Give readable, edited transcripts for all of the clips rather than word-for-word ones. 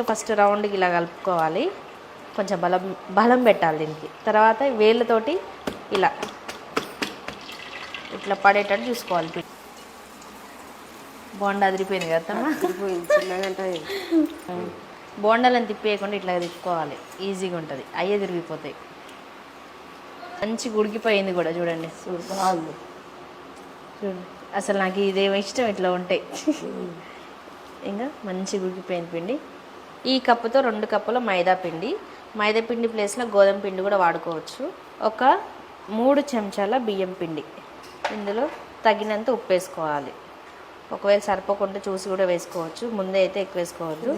First రౌండ్కి ఇలా కలుపుకోవాలి, కొంచెం బలం పెట్టాలి దీనికి. తర్వాత వేళ్ళతోటి ఇలా ఇట్లా పడేటట్టు చూసుకోవాలి. బోండా అదిరిపోయింది కదా, బోండాలను తిప్పేయకుండా ఇట్లా తిప్పుకోవాలి, ఈజీగా ఉంటుంది, అయ్యే తిరిగిపోతాయి. మంచిగా ఉడికిపోయింది కూడా చూడండి, చూడండి అసలు నాకు ఇదేమో ఇష్టం, ఇట్లా ఉంటాయి. ఇంకా మంచిగా ఉడికిపోయింది పిండి. ఈ కప్పుతో 2 కప్పుల మైదా పిండి, మైదా పిండి ప్లేస్లో గోధుమ పిండి కూడా వాడుకోవచ్చు. ఒక 3 చెంచాల బియ్యం పిండి, ఇందులో తగినంత ఉప్పు వేసుకోవాలి. ఒకవేళ సరిపోకుండా చూసి కూడా వేసుకోవచ్చు, ముందే అయితే ఎక్కువ వేసుకోవద్దు.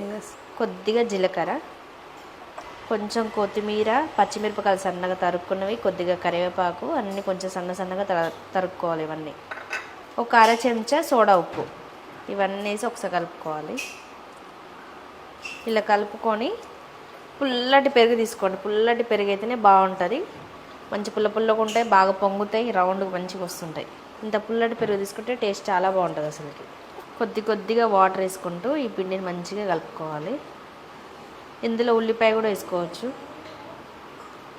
కొద్దిగా జీలకర్ర, కొంచెం కొత్తిమీర, పచ్చిమిరపకాయలు సన్నగా తరుక్కున్నవి, కొద్దిగా కరివేపాకు, అన్నీ కొంచెం సన్నగా తరుక్కోవాలి. ఇవన్నీ ఒక 1/2 చెంచా సోడా ఉప్పు, ఇవన్నీ వేసి ఒకసారి కలుపుకోవాలి. ఇలా కలుపుకొని పుల్లటి పెరుగు తీసుకోండి, పుల్లటి పెరుగు అయితేనే బాగుంటుంది. మంచి పుల్లగా ఉంటాయి, బాగా పొంగుతాయి, రౌండ్గా మంచిగా వస్తుంటాయి. ఇంత పుల్లటి పెరుగు తీసుకుంటే టేస్ట్ చాలా బాగుంటుంది అసలుకి. కొద్దిగా వాటర్ వేసుకుంటూ ఈ పిండిని మంచిగా కలుపుకోవాలి. ఇందులో ఉల్లిపాయ కూడా వేసుకోవచ్చు,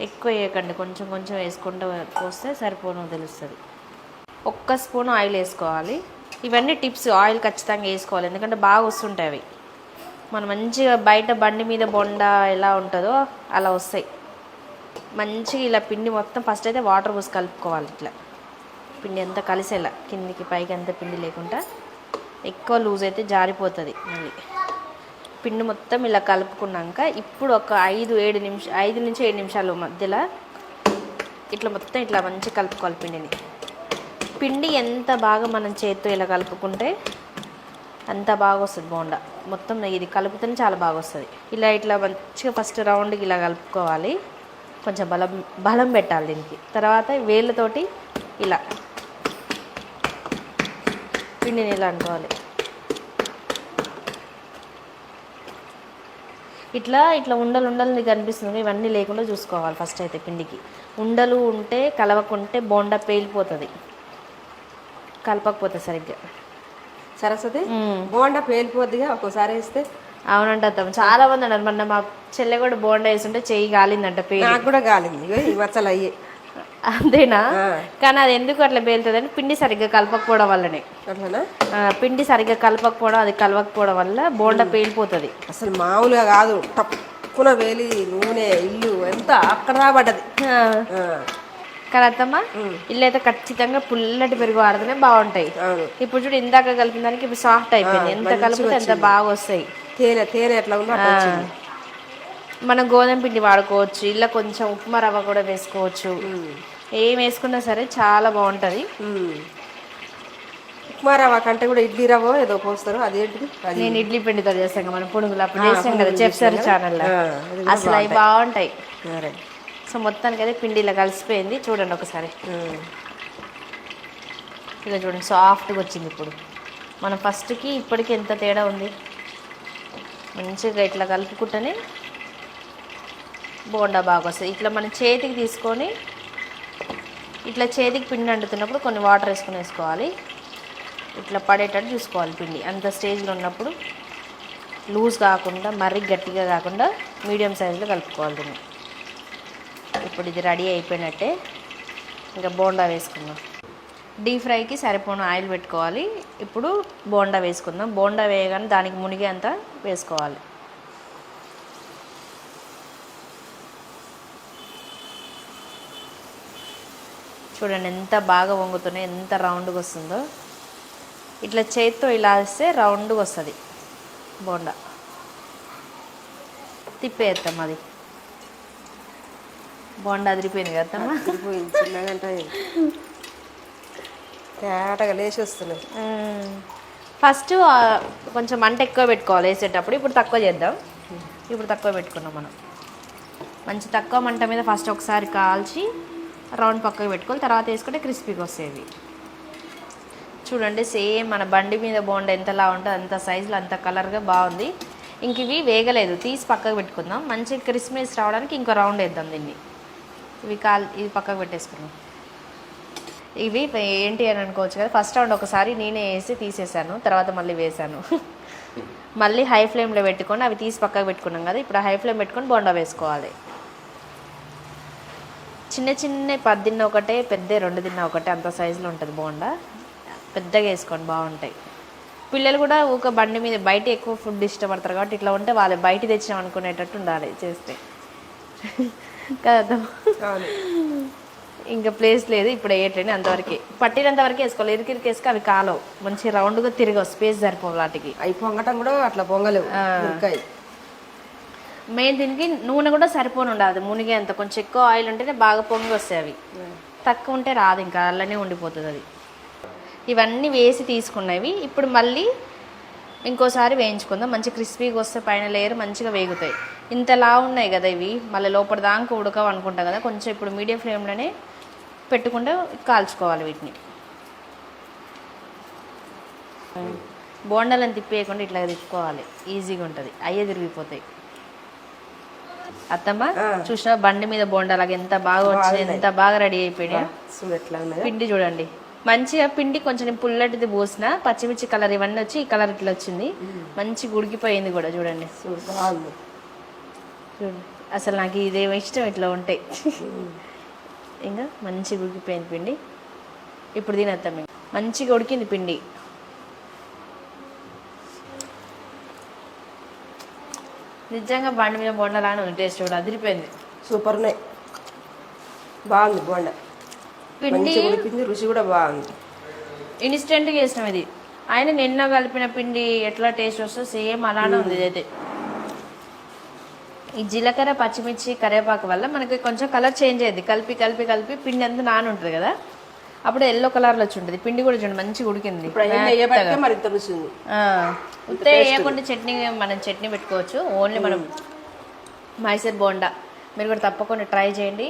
ఎక్కువ వేయకండి, కొంచెం వేసుకుంటూ పోస్తే సరిపోను తెలుస్తుంది. 1 స్పూన్ ఆయిల్ వేసుకోవాలి. ఇవన్నీ టిప్స్, ఆయిల్ ఖచ్చితంగా వేసుకోవాలి, ఎందుకంటే బాగా వస్తుంటాయి అవి. మనం మంచిగా బయట బండి మీద బొండా ఎలా ఉంటుందో అలా వస్తాయి. మంచిగా ఇలా పిండి మొత్తం ఫస్ట్ అయితే వాటర్ పోసి కలుపుకోవాలి. ఇట్లా పిండి అంతా కలిసేలా, కిందికి పైకి అంతా పిండి లేకుండా. ఎక్కువ లూజ్ అయితే జారిపోతుంది. మళ్ళీ పిండి మొత్తం ఇలా కలుపుకున్నాక ఇప్పుడు ఒక 5 నుంచి 7 నిమిషాలు మధ్యలో ఇట్లా మొత్తం ఇట్లా మంచిగా కలుపుకోవాలి పిండిని. పిండి ఎంత బాగా మనం చేత్తో ఇలా కలుపుకుంటే అంత బాగా వస్తుంది బోండా. మొత్తం ఇది కలుపుతూనే చాలా బాగా వస్తుంది. ఇట్లా మంచిగా ఫస్ట్ రౌండ్కి ఇలా కలుపుకోవాలి, కొంచెం బలం పెట్టాలి దీనికి. తర్వాత వేళ్ళతోటి ఇలా పిండిని ఇలా అనుకోవాలి. ఇట్లా ఉండలు కనిపిస్తుంది, ఇవన్నీ లేకుండా చూసుకోవాలి ఫస్ట్ అయితే. పిండికి ఉండలు ఉంటే కలవకుంటే బోండా పేలిపోతుంది, కలపకపోతే సరిగ్గా. సరస్వతి, బోండా పేలిపోద్దిగా ఒక్కోసారి వేస్తే. అవునంట, చాలా మంది అన్నారు. మొన్న మా చెల్లె కూడా బోండా వేస్తుంటే చెయ్యి గాలిందంట, పేలి. నాకు కూడా గాలింది, ఈ మచ్చలు అయ్యి. అంతేనా? కానీ అది ఎందుకు అట్లా పేలుతుంది అంటే పిండి సరిగ్గా కలపకపోవడం వల్లనే. పిండి సరిగ్గా కలపకపోవడం, అది కలవకపోవడం వల్ల బోండా పేలిపోతుంది. అసలు మామూలుగా కాదు, తక్కువ వేలి నూనె ఇల్లు ఎంత అక్కడ రాబడ్డది. కానీ అత్తమ్మ, ఇల్లు అయితే ఖచ్చితంగా పుల్లటి పెరుగు వాడితేనే బాగుంటాయి. ఇప్పుడు చూడు, ఇందాక కలిపిన దానికి ఇప్పుడు సాఫ్ట్ అయిపోయింది. ఎంత కలిపితే అంత బాగా వస్తాయి. తేనె ఎట్లా ఉందో మనం గోధుమ పిండి వాడుకోవచ్చు, ఇలా కొంచెం ఉప్మా రవ్వ కూడా వేసుకోవచ్చు. ఏం వేసుకున్నా సరే చాలా బాగుంటుంది. ఉప్మా రవ్వ కంటే కూడా ఇడ్లీ రవ్వ ఏదో పోస్తారు, అదేంటిది? నేను ఇడ్లీ పిండితో చేస్తాను, మనం పునుగులు అప్పుడు చేస్తాం కదా చెప్సారు ఛానల్లో, అసలు అవి బాగుంటాయి. సో మొత్తానికి అయితే పిండి ఇలా కలిసిపోయింది. చూడండి ఒకసారి, ఇలా చూడండి సాఫ్ట్గా వచ్చింది. ఇప్పుడు మనం ఫస్ట్కి ఇప్పటికి ఎంత తేడా ఉంది. మంచిగా ఇట్లా కలుపుకుంటేనే బోండా బాగా వస్తుంది. ఇట్లా మన చేతికి తీసుకొని ఇట్లా చేతికి పిండి అంటుతున్నప్పుడు కొన్ని వాటర్ వేసుకోవాలి, ఇట్లా పడేటట్టు చూసుకోవాలి పిండి. అంత స్టేజ్లో ఉన్నప్పుడు లూజ్ కాకుండా మరీ గట్టిగా కాకుండా మీడియం సైజులో కలుపుకోవాలి దీన్ని. ఇప్పుడు ఇది రెడీ అయిపోయినట్టే. ఇంకా బోండా వేసుకుందాం. డీప్ ఫ్రైకి సరిపోను ఆయిల్ పెట్టుకోవాలి. ఇప్పుడు బోండా వేసుకుందాం. బోండా వేయగానే దానికి మునిగే అంత వేసుకోవాలి. చూడండి ఎంత బాగా వంగుతున్నాయి, ఎంత రౌండ్గా వస్తుందో. ఇట్లా చేతితో ఇలా వేస్తే రౌండ్గా వస్తుంది బోండా. తిప్పేస్తాం, అది బోండా అదిరిపోయింది కదా. తేటగా లేచి వస్తున్నాయి. ఫస్ట్ కొంచెం మంట ఎక్కువ పెట్టుకోవాలి వేసేటప్పుడు. ఇప్పుడు తక్కువ చేద్దాం. ఇప్పుడు తక్కువ పెట్టుకున్నాం మనం. మంచి తక్కువ మంట మీద ఫస్ట్ ఒకసారి కాల్చి రౌండ్ పక్కకు పెట్టుకోవాలి, తర్వాత వేసుకుంటే క్రిస్పీగా వస్తాయి. చూడండి సేమ్ మన బండి మీద బోండా ఎంతలా ఉంటుంది అంత సైజులో, అంత కలర్గా బాగుంది. ఇంక ఇవి వేగలేదు, తీసి పక్కకు పెట్టుకుందాం. మంచి క్రిస్మస్ రావడానికి ఇంకో రౌండ్ వేద్దాం దీన్ని. ఇవి పక్కకు పెట్టేసుకున్నాం. ఇవి ఏంటి అని అనుకోవచ్చు కదా, ఫస్ట్ రౌండ్ ఒకసారి నేనే వేసి తీసేసాను, తర్వాత మళ్ళీ వేసాను. మళ్ళీ హై ఫ్లేమ్లో పెట్టుకొని అవి తీసి పక్కకు పెట్టుకున్నాం కదా, ఇప్పుడు హై ఫ్లేమ్ పెట్టుకొని బోండా వేసుకోవాలి. చిన్న చిన్న 10 తిన్న ఒకటే, పెద్ద 2 తిన్న ఒకటే, అంత సైజులో ఉంటుంది బోండా. పెద్దగా వేసుకోండి, బాగుంటాయి. పిల్లలు కూడా ఊక బండి మీద బయట ఎక్కువ ఫుడ్ ఇష్టపడతారు కాబట్టి ఇట్లా ఉంటే వాళ్ళు బయట తెచ్చాం అనుకునేటట్టు ఉండాలి చేస్తే కదా. ఇంకా ప్లేస్ లేదు ఇప్పుడు వేయట్లేని, అంతవరకు పట్టినంత వరకు వేసుకోవాలి. ఇరికి వేసుకు అవి కాలవు, మంచి రౌండ్గా తిరిగి స్పేస్ సరిపోవు వాటికి. అవి పొంగటం కూడా అట్లా పొంగలేవు. మెయిన్ దీనికి నూనె కూడా సరిపోని ఉండాలి, మునిగే అంత. కొంచెం ఎక్కువ ఆయిల్ ఉంటేనే బాగా పొంగి వస్తాయి అవి, తక్కువ ఉంటే రాదు, ఇంకా అలానే ఉండిపోతుంది అది. ఇవన్నీ వేసి తీసుకున్నవి ఇప్పుడు మళ్ళీ ఇంకోసారి వేయించుకుందాం. మంచి క్రిస్పీగా వస్తే పైన లేయర్ మంచిగా వేగుతాయి. ఇంతలా ఉన్నాయి కదా ఇవి, మళ్ళీ లోపల దాకా ఉడకవు అనుకుంటాం కదా, కొంచెం ఇప్పుడు మీడియం ఫ్లేమ్లోనే పెట్టుకుంటే కాల్చుకోవాలి వీటిని. బోండాలను తిప్పేయకుండా ఇట్లా తిప్పుకోవాలి, ఈజీగా ఉంటుంది, అయ్యే తిరిగిపోతాయి. అత్తమ్మ చూసినా బండి మీద బోండాలాగా ఎంత బాగా వచ్చినాయి, ఎంత బాగా రెడీ అయిపోయినాయి. పిండి చూడండి మంచిగా, పిండి కొంచెం పుల్లటిది పోసిన, పచ్చిమిర్చి కలర్ ఇవన్నీ వచ్చి ఈ కలర్ ఇట్లా వచ్చింది, మంచి ఉడికిపోయింది కూడా చూడండి. చూడండి అసలు నాకు ఇదేమో ఇష్టం, ఇట్లా ఉంటాయి. ఇంకా మంచిగా ఉడికిపోయింది పిండి. ఇప్పుడు తినేద్దాం. మంచిగా ఉడికింది పిండి. నిజంగా బండి మీద బోండాలానే ఉంది, టేస్ట్ కూడా అదిరిపోయింది. సూపర్ ఉన్నాయి, బాగుంది బోండా. పిండి ఉడికింది, రుచి కూడా బాగుంది. ఇన్స్టెంట్గా చేసినాం ఇది. ఆయన నిన్న కలిపిన పిండి ఎట్లా టేస్ట్ వస్తుందో సేమ్ అలానే ఉంది ఇదైతే. ఈ జీలకర్ర పచ్చిమిర్చి కరివేపాకు వల్ల మనకి కొంచెం కలర్ చేంజ్ అయ్యింది. కలిపి కలిపి కలిపి పిండి అంతా నాని ఉంటుంది కదా, అప్పుడు ఎల్లో కలర్లో వచ్చి ఉంటుంది. పిండి కూడా చూడండి మంచిగా ఉడికింది. ఉత్తే వేయకుండా చట్నీ, మనం చట్నీ పెట్టుకోవచ్చు. ఓన్లీ మనం మైసూర్ బోండా మీరు కూడా తప్పకుండా ట్రై చేయండి.